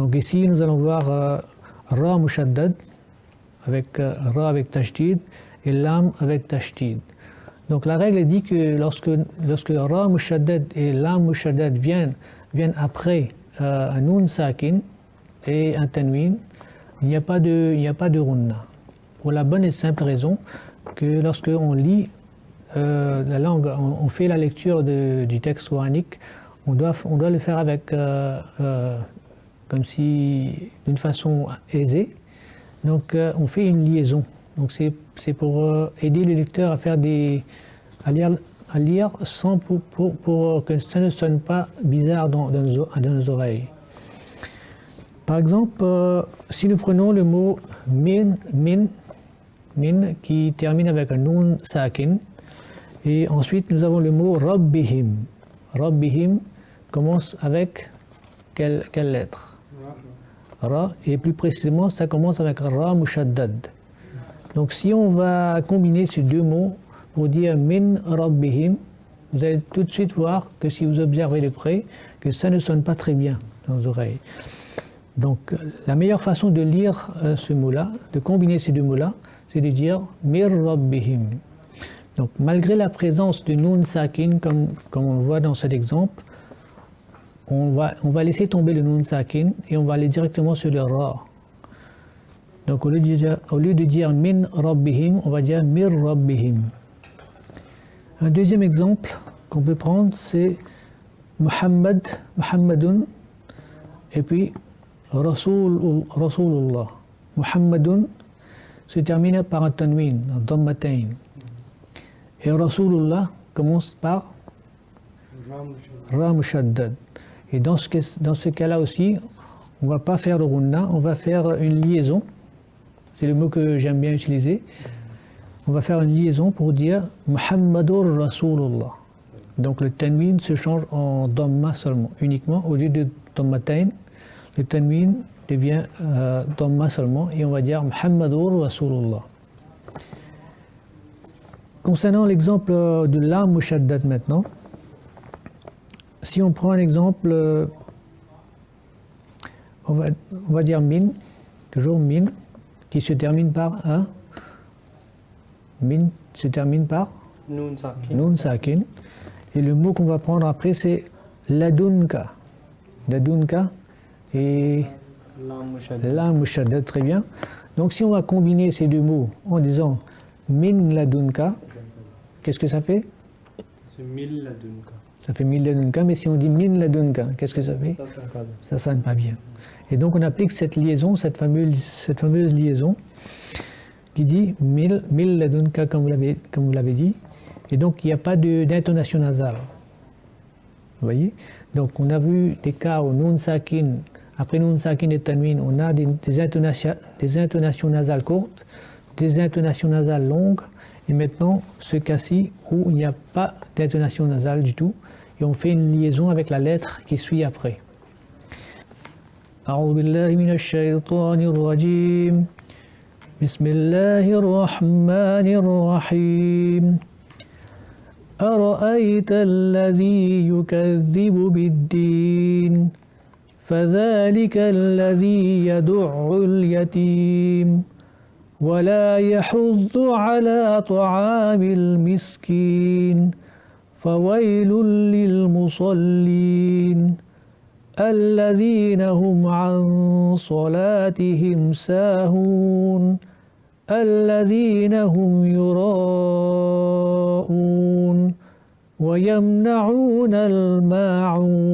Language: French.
Donc ici, nous allons voir Ra mushaddad avec Ra avec tashdid et Lam avec tashdid. Donc la règle dit que lorsque Ra mushaddad et Lam mushaddad viennent après un Nun sakin et un tanwin, il n'y a pas de runna. Pour la bonne et simple raison que lorsque on lit la langue, on fait la lecture du texte coranique, on doit le faire avec comme si d'une façon aisée. Donc on fait une liaison. Donc c'est pour aider les lecteurs à faire à lire sans pour que ça ne sonne pas bizarre dans nos oreilles. Par exemple, si nous prenons le mot min qui termine avec un nun sakin, et ensuite nous avons le mot rabbihim. Rabbihim commence avec quelle lettre? Ra, et plus précisément ça commence avec Ra mushaddad. Donc si on va combiner ces deux mots pour dire min rabbihim, vous allez tout de suite voir que si vous observez de près, que ça ne sonne pas très bien dans vos oreilles. Donc la meilleure façon de lire ce mot-là, de combiner ces deux mots-là, c'est de dire mir rabbihim. Donc malgré la présence de nun sakin, comme on le voit dans cet exemple, on va laisser tomber le nun sakin et on va aller directement sur le ra. Donc au lieu de dire min rabbihim, on va dire mir rabbihim. Un deuxième exemple qu'on peut prendre, c'est Muhammadun, et puis Rasulullah. Muhammadun se termine par un tanwin, un dhammatain. Et Rasulullah commence par Ra mushaddad. Et dans ce cas-là aussi, on ne va pas faire le runna, on va faire une liaison. C'est le mot que j'aime bien utiliser. On va faire une liaison pour dire Muhammadur Rasulullah. Donc le tanwin se change en dhamma seulement, uniquement. Au lieu de dhammatain, le tanwin devient dhamma seulement et on va dire Muhammadur Rasulullah. Concernant l'exemple de Lam mushaddad maintenant, si on prend un exemple, on va dire min, toujours min, qui se termine par un. Min se termine par Nun sakin. Et le mot qu'on va prendre après, c'est ladunka. Ladunka et Lam mushaddad, très bien. Donc si on va combiner ces deux mots en disant min ladunka, qu'est-ce que ça fait? C'est mil ladunka. Ça fait mil ladunka, mais si on dit min ladunka, qu'est-ce que ça fait? Ça sonne pas bien. Et donc on applique cette liaison, cette fameuse liaison qui dit mil ladunka, comme vous l'avez dit, et donc il n'y a pas d'intonation nasale. Vous voyez? Donc on a vu des cas où nun sakin, après nun sakin et tanwin, on a des intonations nasales courtes, des intonations nasales longues, et maintenant ce cas-ci où il n'y a pas d'intonation nasale du tout, et on fait une liaison avec la lettre qui suit après. أعوذ بالله من الشيطان الرجيم بسم الله الرحمن الرحيم أرأيت الذي يكذب بالدين فذلك الذي يدع اليتيم ولا يحض على طعام المسكين فويل للمصلين الذين هم عن صلاتهم ساهون الذين هم يراءون ويمنعون الماعون.